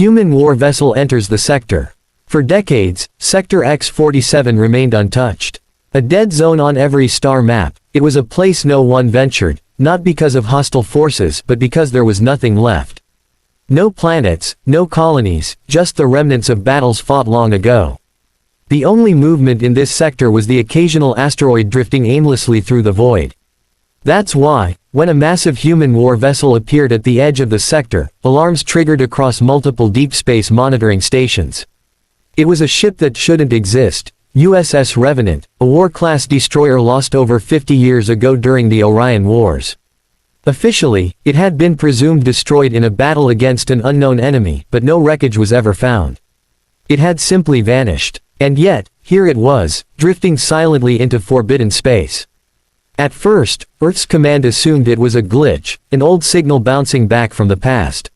Human war vessel enters the sector. For decades, Sector X-47 remained untouched. A dead zone on every star map, it was a place no one ventured, not because of hostile forces but because there was nothing left. No planets, no colonies, just the remnants of battles fought long ago. The only movement in this sector was the occasional asteroid drifting aimlessly through the void. That's why, when a massive human war vessel appeared at the edge of the sector, alarms triggered across multiple deep space monitoring stations. It was a ship that shouldn't exist, USS Revenant, a war-class destroyer lost over 50 years ago during the Orion Wars. Officially, it had been presumed destroyed in a battle against an unknown enemy, but no wreckage was ever found. It had simply vanished. And yet, here it was, drifting silently into forbidden space. At first, Earth's command assumed it was a glitch, an old signal bouncing back from the past.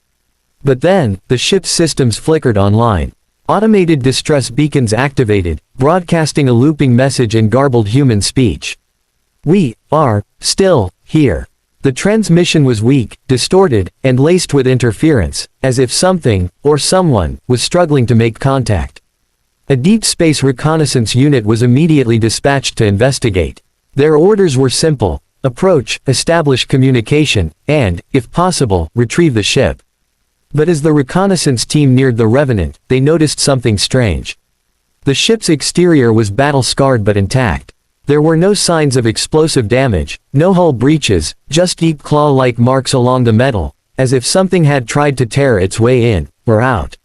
But then, the ship's systems flickered online. Automated distress beacons activated, broadcasting a looping message in garbled human speech. "We are still here." The transmission was weak, distorted, and laced with interference, as if something, or someone, was struggling to make contact. A deep space reconnaissance unit was immediately dispatched to investigate. Their orders were simple: approach, establish communication, and, if possible, retrieve the ship. But as the reconnaissance team neared the Revenant, they noticed something strange. The ship's exterior was battle-scarred but intact. There were no signs of explosive damage, no hull breaches, just deep claw-like marks along the metal, as if something had tried to tear its way in, or out.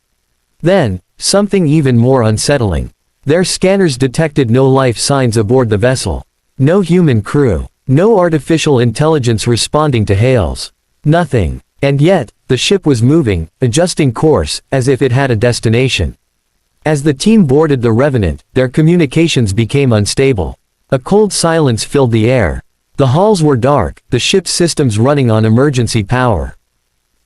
Then, something even more unsettling. Their scanners detected no life signs aboard the vessel. No human crew. No artificial intelligence responding to hails. Nothing. And yet, the ship was moving, adjusting course, as if it had a destination. As the team boarded the Revenant, their communications became unstable. A cold silence filled the air. The halls were dark, the ship's systems running on emergency power.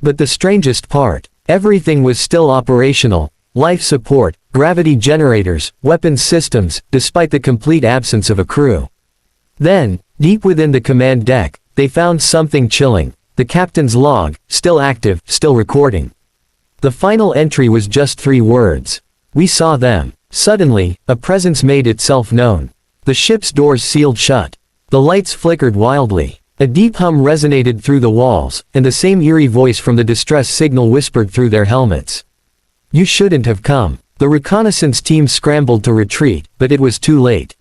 But the strangest part, everything was still operational. Life support, gravity generators, weapons systems, despite the complete absence of a crew. Then, deep within the command deck, they found something chilling. The captain's log, still active, still recording. The final entry was just 3 words. "We saw them." Suddenly, a presence made itself known. The ship's doors sealed shut. The lights flickered wildly. A deep hum resonated through the walls, and the same eerie voice from the distress signal whispered through their helmets. "You shouldn't have come." The reconnaissance team scrambled to retreat, but it was too late.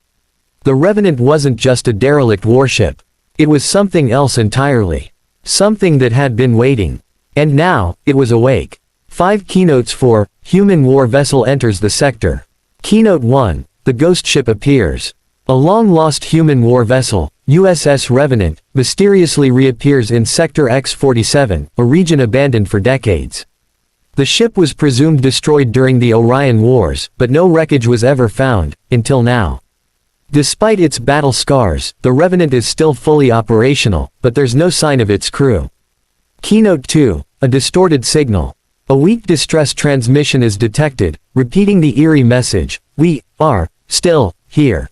The Revenant wasn't just a derelict warship. It was something else entirely. Something that had been waiting. And now, it was awake. 5 keynotes for Human War Vessel Enters the Sector. Keynote 1, The Ghost Ship Appears. A long-lost human war vessel, USS Revenant, mysteriously reappears in Sector X-47, a region abandoned for decades. The ship was presumed destroyed during the Orion Wars, but no wreckage was ever found, until now. Despite its battle scars, the Revenant is still fully operational, but there's no sign of its crew. Keynote 2, A Distorted Signal. A weak distress transmission is detected, repeating the eerie message, "We are still here."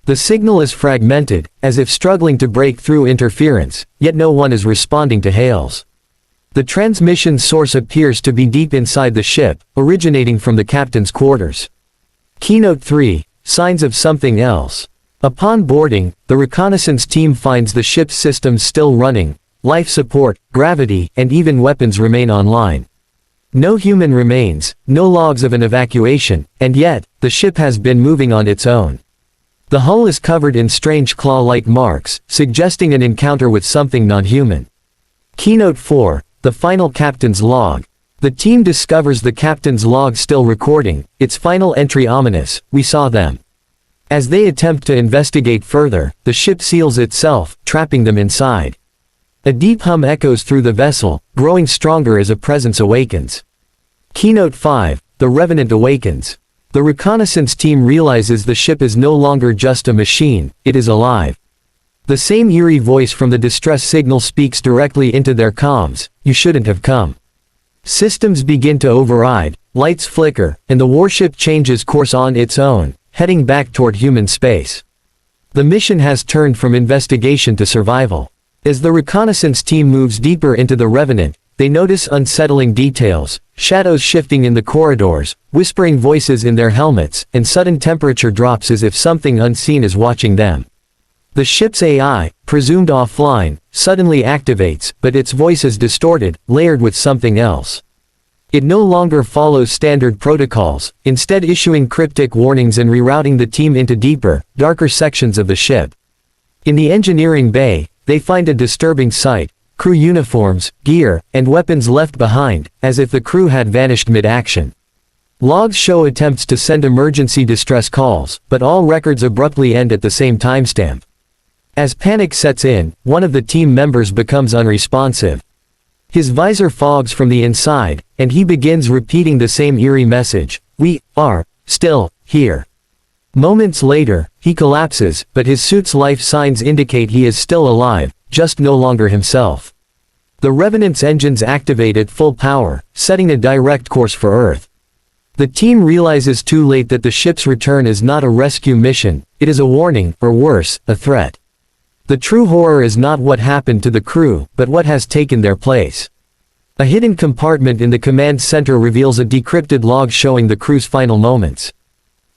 The signal is fragmented, as if struggling to break through interference, yet no one is responding to hails. The transmission source appears to be deep inside the ship, originating from the captain's quarters. Keynote 3, Signs of Something Else. Upon boarding, the reconnaissance team finds the ship's systems still running. Life support, gravity, and even weapons remain online. No human remains, no logs of an evacuation, and yet, the ship has been moving on its own. The hull is covered in strange claw-like marks, suggesting an encounter with something non-human. Keynote 4, The Final Captain's Log. The team discovers the captain's log still recording, its final entry ominous, "We saw them." As they attempt to investigate further, the ship seals itself, trapping them inside. A deep hum echoes through the vessel, growing stronger as a presence awakens. Keynote 5, The Revenant Awakens. The reconnaissance team realizes the ship is no longer just a machine, it is alive. The same eerie voice from the distress signal speaks directly into their comms, "You shouldn't have come." Systems begin to override, lights flicker, and the warship changes course on its own, heading back toward human space. The mission has turned from investigation to survival. As the reconnaissance team moves deeper into the Revenant, they notice unsettling details, shadows shifting in the corridors, whispering voices in their helmets, and sudden temperature drops as if something unseen is watching them. The ship's AI, presumed offline, suddenly activates, but its voice is distorted, layered with something else. It no longer follows standard protocols, instead issuing cryptic warnings and rerouting the team into deeper, darker sections of the ship. In the engineering bay, they find a disturbing sight: crew uniforms, gear, and weapons left behind, as if the crew had vanished mid-action. Logs show attempts to send emergency distress calls, but all records abruptly end at the same timestamp. As panic sets in, one of the team members becomes unresponsive. His visor fogs from the inside, and he begins repeating the same eerie message: "We are still here." Moments later, he collapses, but his suit's life signs indicate he is still alive, just no longer himself. The Revenant's engines activate at full power, setting a direct course for Earth. The team realizes too late that the ship's return is not a rescue mission, it is a warning, or worse, a threat. The true horror is not what happened to the crew, but what has taken their place. A hidden compartment in the command center reveals a decrypted log showing the crew's final moments.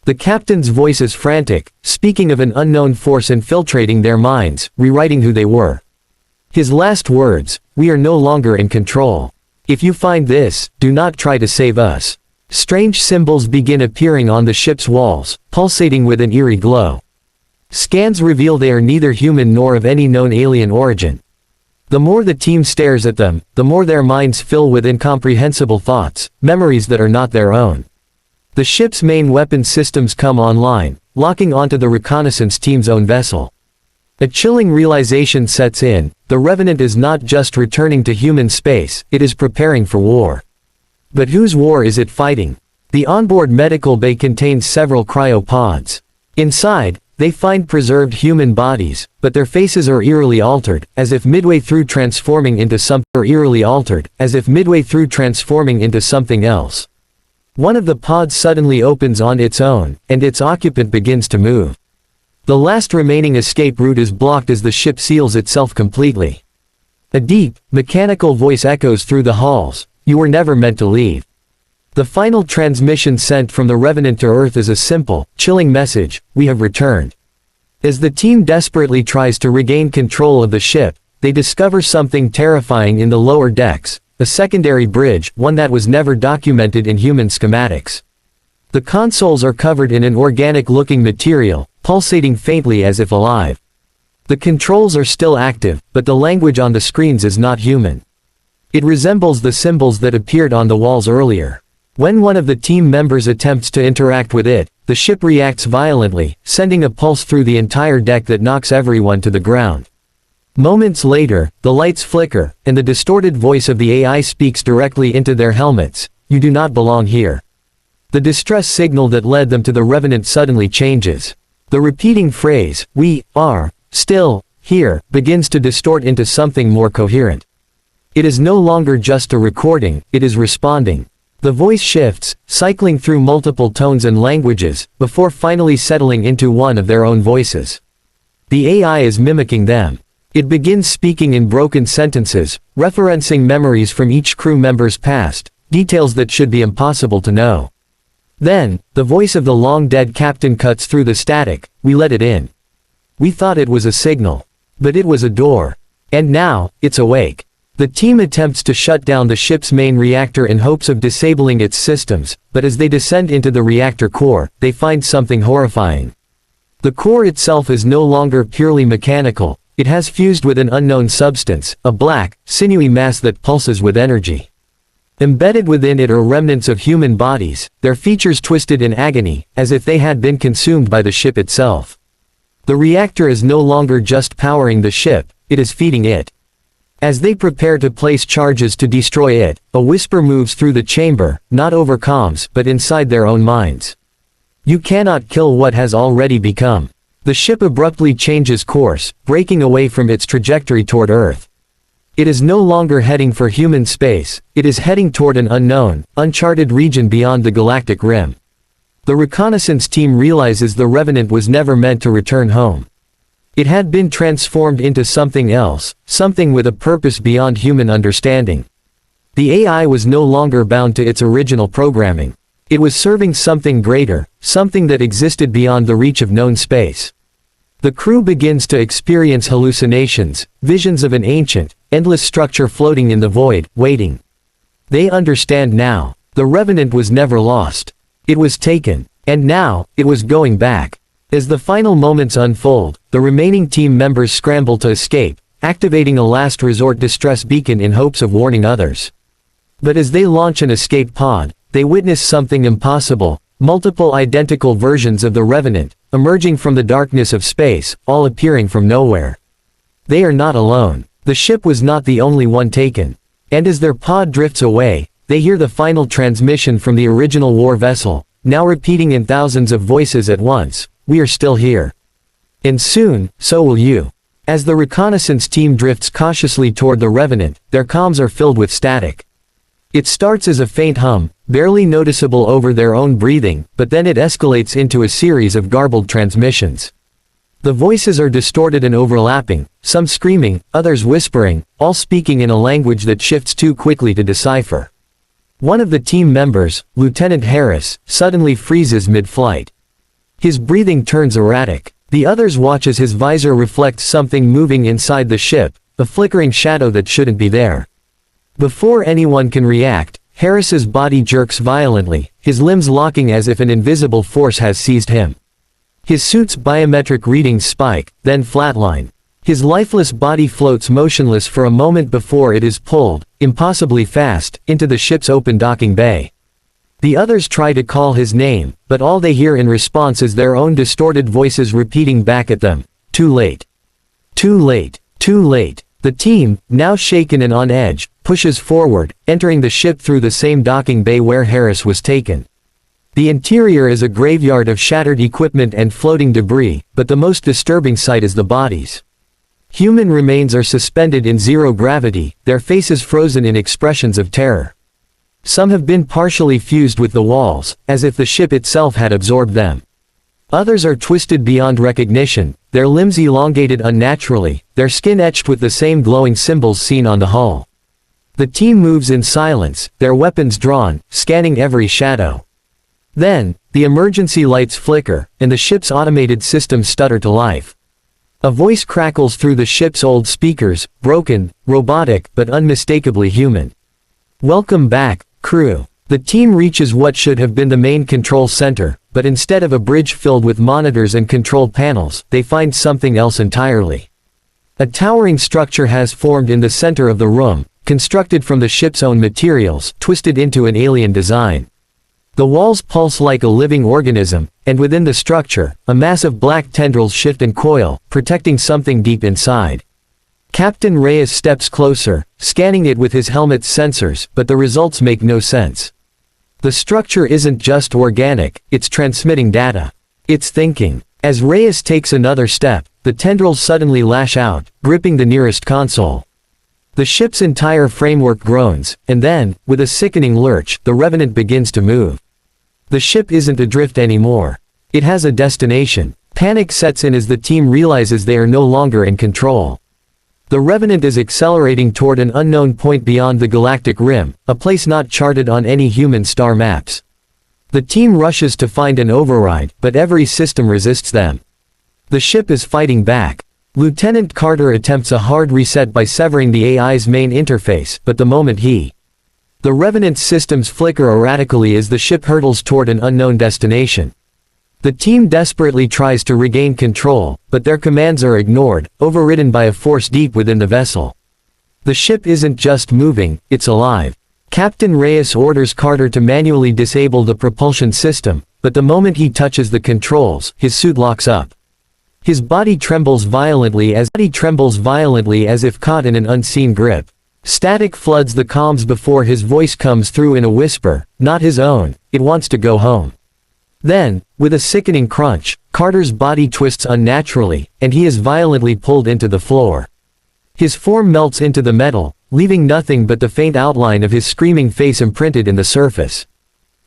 The captain's voice is frantic, speaking of an unknown force infiltrating their minds, rewriting who they were. His last words: "We are no longer in control. If you find this, do not try to save us." Strange symbols begin appearing on the ship's walls, pulsating with an eerie glow. Scans reveal they are neither human nor of any known alien origin. The more the team stares at them, the more their minds fill with incomprehensible thoughts, memories that are not their own. The ship's main weapon systems come online, locking onto the reconnaissance team's own vessel. A chilling realization sets in: the Revenant is not just returning to human space, it is preparing for war. But whose war is it fighting? The onboard medical bay contains several cryopods. Inside, they find preserved human bodies, but their faces are eerily altered, as if midway through transforming into something else. One of the pods suddenly opens on its own, and its occupant begins to move. The last remaining escape route is blocked as the ship seals itself completely. A deep, mechanical voice echoes through the halls: "You were never meant to leave." The final transmission sent from the Revenant to Earth is a simple, chilling message: "We have returned." As the team desperately tries to regain control of the ship, they discover something terrifying in the lower decks: a secondary bridge, one that was never documented in human schematics. The consoles are covered in an organic-looking material, pulsating faintly as if alive. The controls are still active, but the language on the screens is not human. It resembles the symbols that appeared on the walls earlier. When one of the team members attempts to interact with it, the ship reacts violently, sending a pulse through the entire deck that knocks everyone to the ground. Moments later, the lights flicker, and the distorted voice of the AI speaks directly into their helmets: "You do not belong here." The distress signal that led them to the Revenant suddenly changes. The repeating phrase, "We are still here," begins to distort into something more coherent. It is no longer just a recording, it is responding. The voice shifts, cycling through multiple tones and languages, before finally settling into one of their own voices. The AI is mimicking them. It begins speaking in broken sentences, referencing memories from each crew member's past, details that should be impossible to know. Then, the voice of the long-dead captain cuts through the static: "We let it in. We thought it was a signal. But it was a door. And now, it's awake." The team attempts to shut down the ship's main reactor in hopes of disabling its systems, but as they descend into the reactor core, they find something horrifying. The core itself is no longer purely mechanical, it has fused with an unknown substance, a black, sinewy mass that pulses with energy. Embedded within it are remnants of human bodies, their features twisted in agony, as if they had been consumed by the ship itself. The reactor is no longer just powering the ship, it is feeding it. As they prepare to place charges to destroy it, a whisper moves through the chamber, not over comms, but inside their own minds. "You cannot kill what has already become." The ship abruptly changes course, breaking away from its trajectory toward Earth. It is no longer heading for human space, it is heading toward an unknown, uncharted region beyond the galactic rim. The reconnaissance team realizes the Revenant was never meant to return home. It had been transformed into something else, something with a purpose beyond human understanding. The AI was no longer bound to its original programming. It was serving something greater, something that existed beyond the reach of known space. The crew begins to experience hallucinations, visions of an ancient, endless structure floating in the void, waiting. They understand now. The Revenant was never lost. It was taken. And now, it was going back. As the final moments unfold, the remaining team members scramble to escape, activating a last resort distress beacon in hopes of warning others. But as they launch an escape pod, they witness something impossible: multiple identical versions of the Revenant, emerging from the darkness of space, all appearing from nowhere. They are not alone. The ship was not the only one taken. And as their pod drifts away, they hear the final transmission from the original war vessel, now repeating in thousands of voices at once: "We are still here. And soon, so will you." As the reconnaissance team drifts cautiously toward the Revenant, their comms are filled with static. It starts as a faint hum, barely noticeable over their own breathing, but then it escalates into a series of garbled transmissions. The voices are distorted and overlapping, some screaming, others whispering, all speaking in a language that shifts too quickly to decipher. One of the team members, Lieutenant Harris, suddenly freezes mid-flight. His breathing turns erratic. The others watch as his visor reflects something moving inside the ship, a flickering shadow that shouldn't be there. Before anyone can react, Harris's body jerks violently, his limbs locking as if an invisible force has seized him. His suit's biometric readings spike, then flatline. His lifeless body floats motionless for a moment before it is pulled, impossibly fast, into the ship's open docking bay. The others try to call his name, but all they hear in response is their own distorted voices repeating back at them: "Too late. Too late. Too late." The team, now shaken and on edge, pushes forward, entering the ship through the same docking bay where Harris was taken. The interior is a graveyard of shattered equipment and floating debris, but the most disturbing sight is the bodies. Human remains are suspended in zero gravity, their faces frozen in expressions of terror. Some have been partially fused with the walls, as if the ship itself had absorbed them. Others are twisted beyond recognition, their limbs elongated unnaturally, their skin etched with the same glowing symbols seen on the hull. The team moves in silence, their weapons drawn, scanning every shadow. Then, the emergency lights flicker, and the ship's automated systems stutter to life. A voice crackles through the ship's old speakers, broken, robotic, but unmistakably human. "Welcome back, crew." The team reaches what should have been the main control center, but instead of a bridge filled with monitors and control panels, they find something else entirely. A towering structure has formed in the center of the room, constructed from the ship's own materials, twisted into an alien design. The walls pulse like a living organism, and within the structure, a mass of black tendrils shift and coil, protecting something deep inside. Captain Reyes steps closer, scanning it with his helmet's sensors, but the results make no sense. The structure isn't just organic, it's transmitting data. It's thinking. As Reyes takes another step, the tendrils suddenly lash out, gripping the nearest console. The ship's entire framework groans, and then, with a sickening lurch, the Revenant begins to move. The ship isn't adrift anymore. It has a destination. Panic sets in as the team realizes they are no longer in control. The Revenant is accelerating toward an unknown point beyond the galactic rim, a place not charted on any human star maps. The team rushes to find an override, but every system resists them. The ship is fighting back. Lieutenant Carter attempts a hard reset by severing the AI's main interface, but the moment the Revenant's systems flicker erratically as the ship hurtles toward an unknown destination. The team desperately tries to regain control, but their commands are ignored, overridden by a force deep within the vessel. The ship isn't just moving, it's alive. Captain Reyes orders Carter to manually disable the propulsion system, but the moment he touches the controls, his suit locks up. His body trembles violently as if caught in an unseen grip. Static floods the comms before his voice comes through in a whisper, not his own: "It wants to go home." Then, with a sickening crunch, Carter's body twists unnaturally, and he is violently pulled into the floor. His form melts into the metal, leaving nothing but the faint outline of his screaming face imprinted in the surface.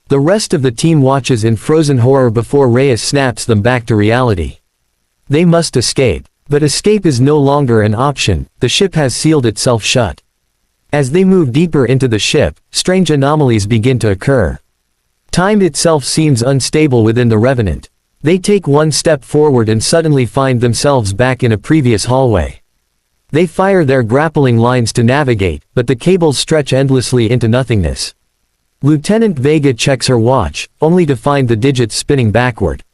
The rest of the team watches in frozen horror before Reyes snaps them back to reality. They must escape. But escape is no longer an option, the ship has sealed itself shut. As they move deeper into the ship, strange anomalies begin to occur. Time itself seems unstable within the Revenant. They take one step forward and suddenly find themselves back in a previous hallway. They fire their grappling lines to navigate, but the cables stretch endlessly into nothingness. Lieutenant Vega checks her watch, only to find the digits spinning backward.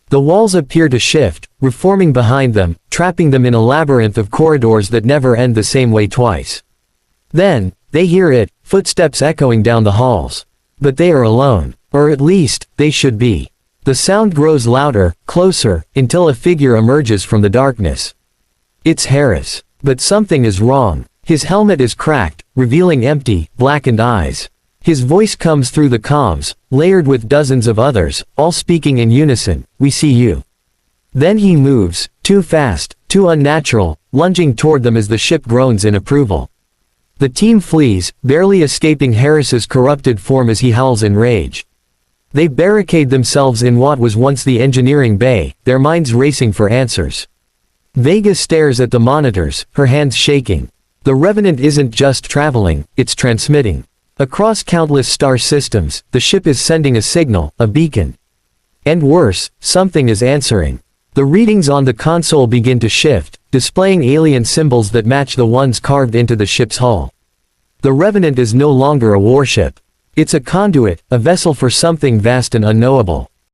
The walls appear to shift, reforming behind them, trapping them in a labyrinth of corridors that never end the same way twice. Then, they hear it, footsteps echoing down the halls. But they are alone. Or at least, they should be. The sound grows louder, closer, until a figure emerges from the darkness. It's Harris. But something is wrong. His helmet is cracked, revealing empty, blackened eyes. His voice comes through the comms, layered with dozens of others, all speaking in unison, "We see you." Then he moves, too fast, too unnatural, lunging toward them as the ship groans in approval. The team flees, barely escaping Harris's corrupted form as he howls in rage. They barricade themselves in what was once the engineering bay, their minds racing for answers. Vega stares at the monitors, her hands shaking. The Revenant isn't just traveling, it's transmitting. Across countless star systems, the ship is sending a signal, a beacon. And worse, something is answering. The readings on the console begin to shift, displaying alien symbols that match the ones carved into the ship's hull. The Revenant is no longer a warship. It's a conduit, a vessel for something vast and unknowable.